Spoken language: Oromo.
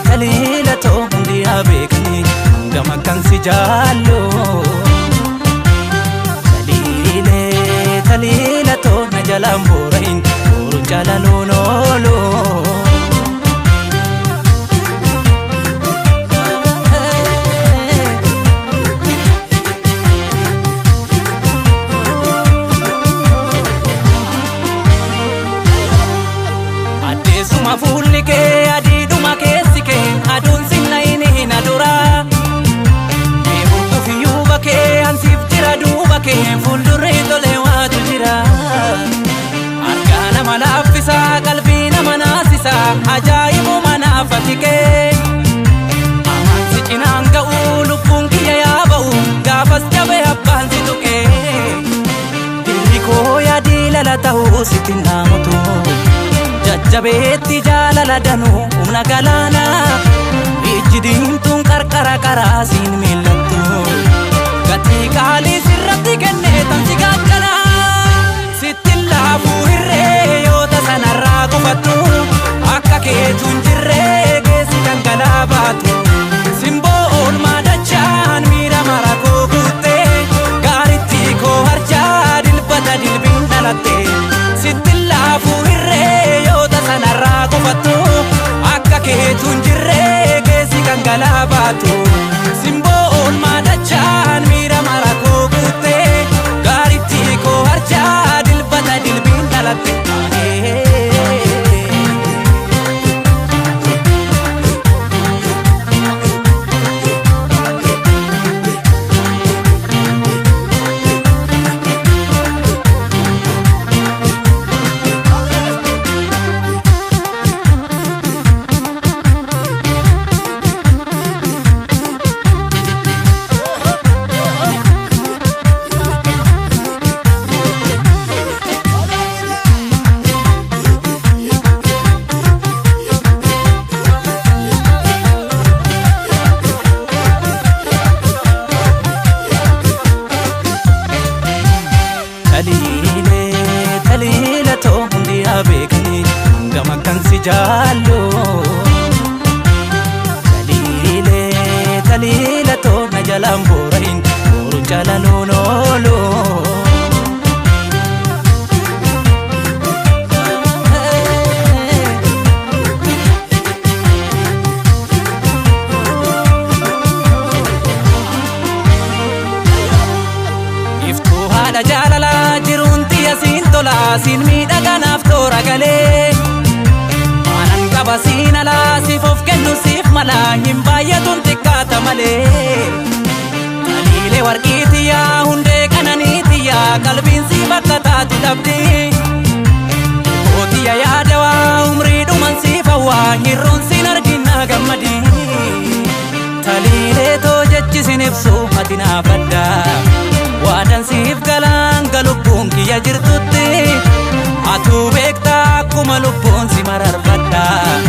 Taliile too hundi abeekni gama kan si jaallu. Taliile too na jalaan boora'in boruun jaalaluun oolu. Addeessuma fuulli kee adiidhuma keessi kee aduun sinna inni na dura. Eeguutu fiyyuu bakkee ansiif jira duuba kee fuuldurri tolee waatu jira. Harka nama laaffisa qalbii nama naasisa ajaa'ibuma naafati kee. Amansi cinaan ga'u lubbuun kiyya yaa ba'u gaafas jabee abbaan si tuqee. Dilli koo yaadii lala ta'uu sitti naamutu. Jajjabeetti jaalala danuu humna galaana ijji diimtuun qarqara karaa siin mil'attu. Gatii qaalii sirratti kennee tamsi gaaggala sitti laafuu hirree yoo tasanarraa gufattu. Akka keetuun jirree keessi dhangalaa baatu simboo oolmaa dachaan miira mara koo guuttee. Gaaritti koo harjaa dilbata dilbiin dhalatte sitti laafuu hirree yoo tasanarraa gufattu. Akka keetuun jirree keessi dhangalaa baatu simboo oolmaa dachaan miira mara koo guuttee. Gaaritti koo harjaa dilbata dilbiin dhalatte. Taliile too hundi abeekni gama kan si jaallu. Taliile too na jalaan boora'in boruun jaalaluun oolu. Iftuu haadha jaalalaa jiruun xiyya siin tola siin miidhaganaaf toora galee. Maanan qaba siin alaa siif of kennu siif mala hin baay'atuun xiqqaata malee. Taliilee warqii xiyyaa hundee qananii xiyyaa qalbiin si bakka taatu dhabdi. Kootiyya yaadawaa umrii dhuman siif hawwaa hirruun siin arginaa gammadi. Taliilee too jechi sin ibsu ati naaf addaa. Waadan siif galaan galubbuun kiyya jirtutti atuu beektaa akkuma lubbuun si mararfadhaa.